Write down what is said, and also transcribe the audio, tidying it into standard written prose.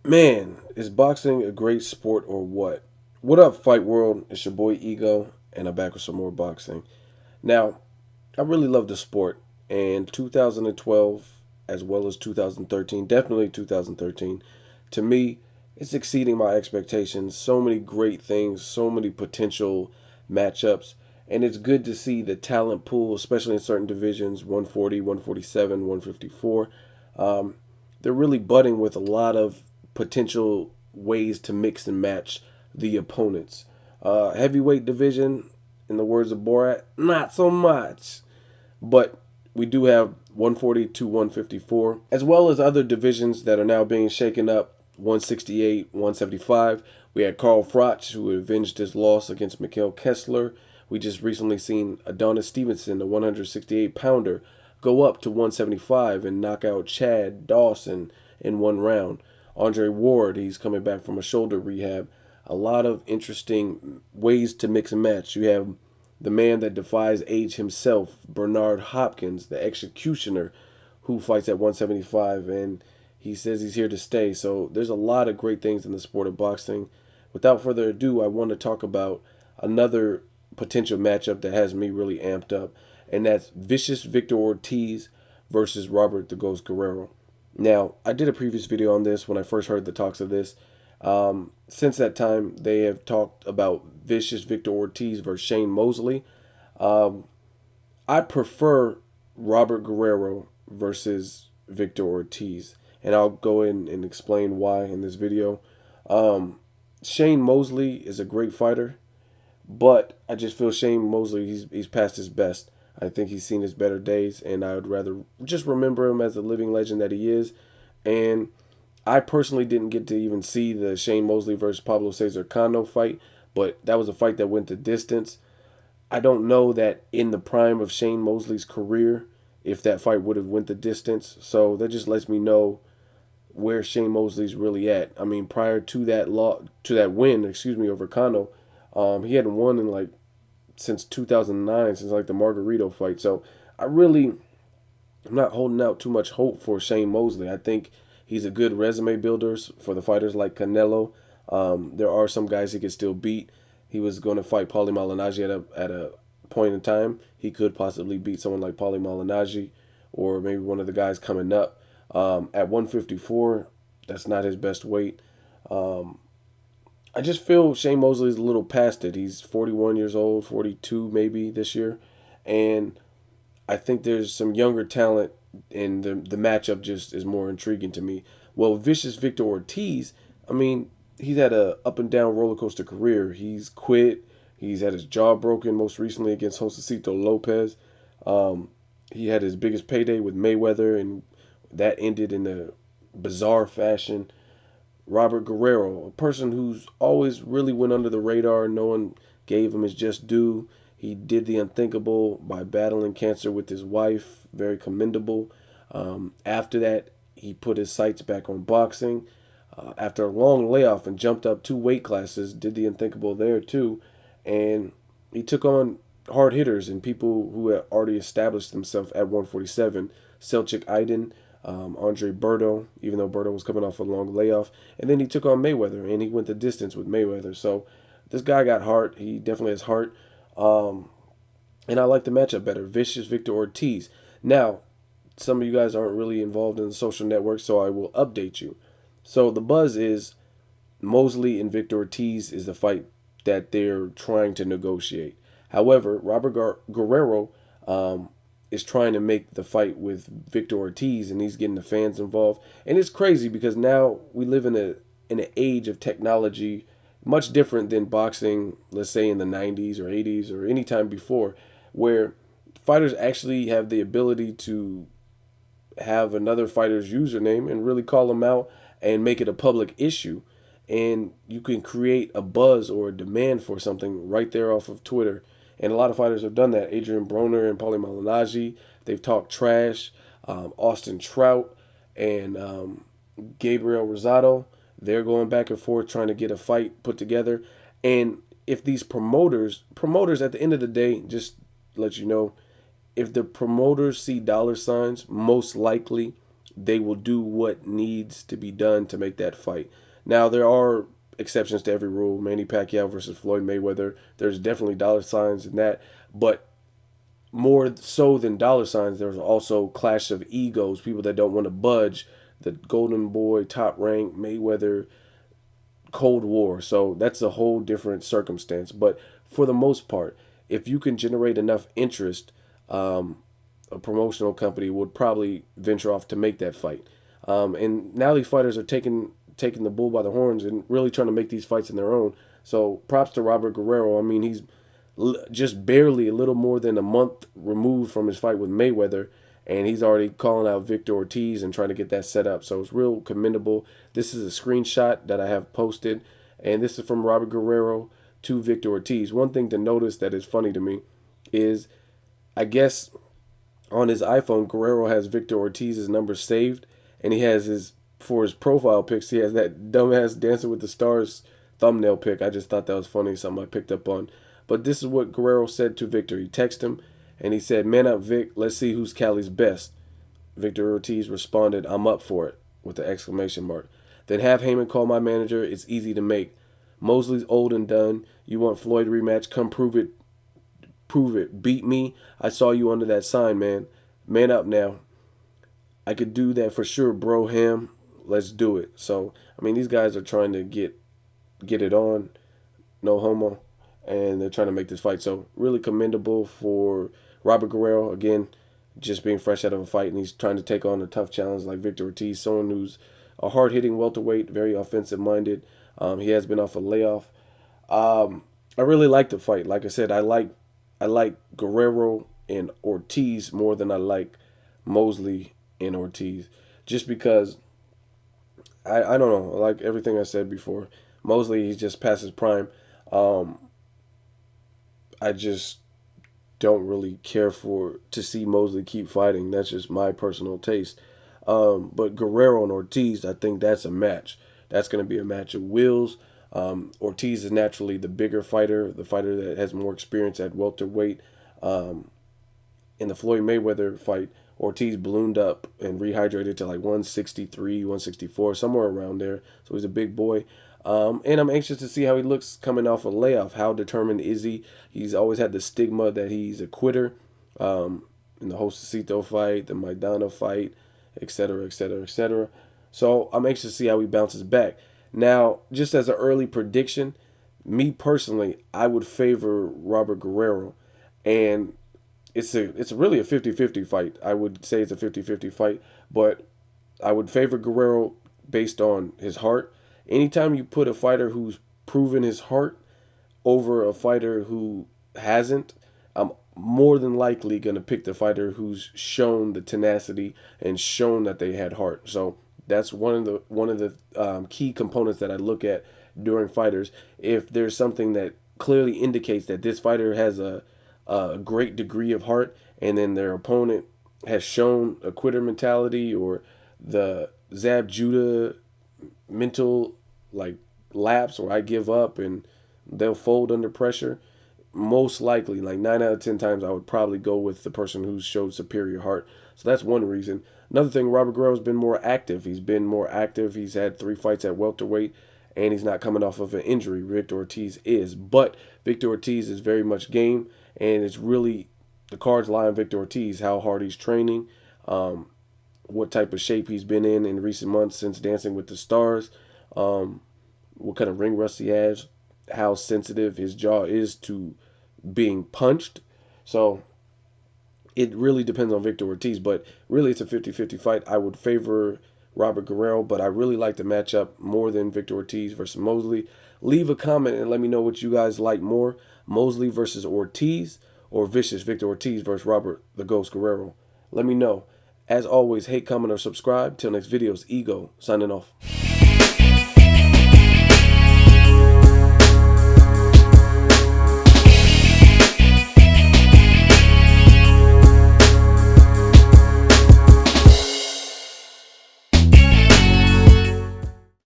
Man, is boxing a great sport or what? What up, Fight World? It's your boy Ego, and I'm back with some more boxing. Now, I really love the sport, and 2012 as well as 2013, definitely 2013, to me, it's exceeding my expectations. So many great things, so many potential matchups, and it's good to see the talent pool, especially in certain divisions 140, 147, 154. Um, they're really budding with a lot of potential ways to mix and match the opponents. Heavyweight division, in the words of Borat, not so much. But we do have 140 to 154, as well as other divisions that are now being shaken up. 168, 175. We had Carl Froch, who avenged his loss against Mikhail Kessler. We just recently seen Adonis Stevenson, the 168 pounder, go up to 175 and knock out Chad Dawson in one round. Andre Ward, he's coming back from a shoulder rehab. A lot of interesting ways to mix and match. You have the man that defies age himself, Bernard Hopkins, the executioner, who fights at 175, and he says he's here to stay. So there's a lot of great things in the sport of boxing. Without further ado, I want to talk about another potential matchup that has me really amped up, and that's vicious Victor Ortiz versus Robert the Ghost Guerrero. Now, I did a previous video on this when I first heard the talks of this. Since that time, they have talked about vicious Victor Ortiz versus Shane Mosley. Um, I prefer Robert Guerrero versus Victor Ortiz, and I'll go in and explain why in this video. Um, Shane Mosley is a great fighter, but I just feel Shane Mosley he's past his best. I think he's seen his better days, and I would rather just remember him as the living legend that he is. And I personally didn't get to even see the Shane Mosley versus Pablo Cesar Cano fight, but that was a fight that went the distance. I don't know that in the prime of Shane Mosley's career, if that fight would have went the distance. So that just lets me know where Shane Mosley's really at. I mean, prior to that win, over Cano, he hadn't won in like since 2009, since like the Margarito fight. So I really I'm not holding out too much hope for Shane Mosley. I think he's a good resume builder for the fighters like Canelo. There are some guys he could still beat. He was going to fight Paulie Malignaggi at a point in time. He could possibly beat someone like Paulie Malignaggi or maybe one of the guys coming up. At 154, that's not his best weight. Um, I just feel Shane Mosley is a little past it. He's 41 years old, 42 maybe this year. And I think there's some younger talent, and the matchup just is more intriguing to me. Well, vicious Victor Ortiz, I mean, he's had a up and down roller coaster career. He's quit. He's had his jaw broken most recently against Josecito Lopez. Um, he had his biggest payday with Mayweather, and that ended in a bizarre fashion. Robert Guerrero, a person who's always really went under the radar. No one gave him his just due. He did the unthinkable by battling cancer with his wife. Very commendable. After that, he put his sights back on boxing. After a long layoff and jumped up two weight classes, did the unthinkable there too. And he took on hard hitters and people who had already established themselves at 147. Selchuk Aydin, Andre Berto, even though Berto was coming off a long layoff. And then he took on Mayweather, and he went the distance with Mayweather. So this guy got heart. He definitely has heart. Um, and I like the matchup better. Vicious Victor Ortiz. Now, some of you guys aren't really involved in the social network, so I will update you. So the buzz is Mosley and Victor Ortiz is the fight that they're trying to negotiate. However, Robert Guerrero is trying to make the fight with Victor Ortiz, and he's getting the fans involved. And it's crazy because now we live in an age of technology much different than boxing, let's say in the 90s or 80s or any time before, where fighters actually have the ability to have another fighter's username and really call them out and make it a public issue. And you can create a buzz or a demand for something right there off of Twitter. And a lot of fighters have done that. Adrian Broner and Paulie Malignaggi, they've talked trash. Austin Trout and Gabriel Rosado, they're going back and forth trying to get a fight put together. And if these promoters at the end of the day, just let you know, if the promoters see dollar signs, most likely they will do what needs to be done to make that fight. Now, there are exceptions to every rule. Manny Pacquiao versus Floyd Mayweather. There's definitely dollar signs in that, but more so than dollar signs, there's also clash of egos, people that don't want to budge. The Golden Boy, Top Rank, Mayweather, Cold War. So that's a whole different circumstance. But for the most part, if you can generate enough interest, a promotional company would probably venture off to make that fight. And now these fighters are taking the bull by the horns and really trying to make these fights in their own. So props to Robert Guerrero. I mean, he's just barely a little more than a month removed from his fight with Mayweather, and he's already calling out Victor Ortiz and trying to get that set up. So it's real commendable. This is a screenshot that I have posted, and this is from Robert Guerrero to Victor Ortiz. One thing to notice that is funny to me is, I guess on his iPhone, Guerrero has Victor Ortiz's number saved, and he has for his profile pics, he has that dumbass Dancing with the Stars thumbnail pic. I just thought that was funny, something I picked up on. But this is what Guerrero said to Victor. He texted him, and he said, "Man up, Vic. Let's see who's Cali's best." Victor Ortiz responded, "I'm up for it," with an exclamation mark. Then have Heyman call my manager. It's easy to make. Mosley's old and done. You want Floyd rematch? Come prove it. Prove it. Beat me. I saw you under that sign, man. Man up now. I could do that for sure, bro. Ham. Let's do it. So, I mean, these guys are trying to get it on. No homo. And they're trying to make this fight. So really commendable for Robert Guerrero. Again, just being fresh out of a fight, and he's trying to take on a tough challenge like Victor Ortiz, someone who's a hard-hitting welterweight, very offensive-minded. He has been off a layoff. I really like the fight. Like I said, I like Guerrero and Ortiz more than I like Mosley and Ortiz, just because I don't know. Like everything I said before, Mosley, he's just past his prime. I just don't really care to see Mosley keep fighting. That's just my personal taste. But Guerrero and Ortiz, I think that's a match. That's going to be a match of wills. Ortiz is naturally the bigger fighter, the fighter that has more experience at welterweight. In the Floyd Mayweather fight, Ortiz ballooned up and rehydrated to like 163, 164, somewhere around there. So he's a big boy. And I'm anxious to see how he looks coming off a layoff. How determined is he? He's always had the stigma that he's a quitter. In the Josecito fight, the Maidana fight, etc., etc., etc. So I'm anxious to see how he bounces back. Now, just as an early prediction, me personally, I would favor Robert Guerrero. And it's really a 50-50 fight. I would say it's a 50-50 fight, but I would favor Guerrero based on his heart. Anytime you put a fighter who's proven his heart over a fighter who hasn't, I'm more than likely going to pick the fighter who's shown the tenacity and shown that they had heart. So that's one of the key components that I look at during fighters. If there's something that clearly indicates that this fighter has a great degree of heart, and then their opponent has shown a quitter mentality or the Zab Judah mental like lapse, or I give up and they'll fold under pressure, most likely, like 9 out of 10 times, I would probably go with the person who's showed superior heart. So that's one reason. Another thing, Robert Guerrero's been more active. He's been more active. He's had 3 fights at welterweight, and he's not coming off of an injury. Victor Ortiz is. But Victor Ortiz is very much game, and it's really, the cards lie on Victor Ortiz, how hard he's training, what type of shape he's been in recent months since Dancing with the Stars, what kind of ring rust he has, how sensitive his jaw is to being punched. So it really depends on Victor Ortiz, but really it's a 50-50 fight. I would favor Robert Guerrero, but I really like the matchup more than Victor Ortiz versus Mosley. Leave a comment and let me know what you guys like more, Mosley versus Ortiz or vicious Victor Ortiz versus Robert the Ghost Guerrero. Let me know. As always, hate, comment, or subscribe. Till next videos, Ego, signing off.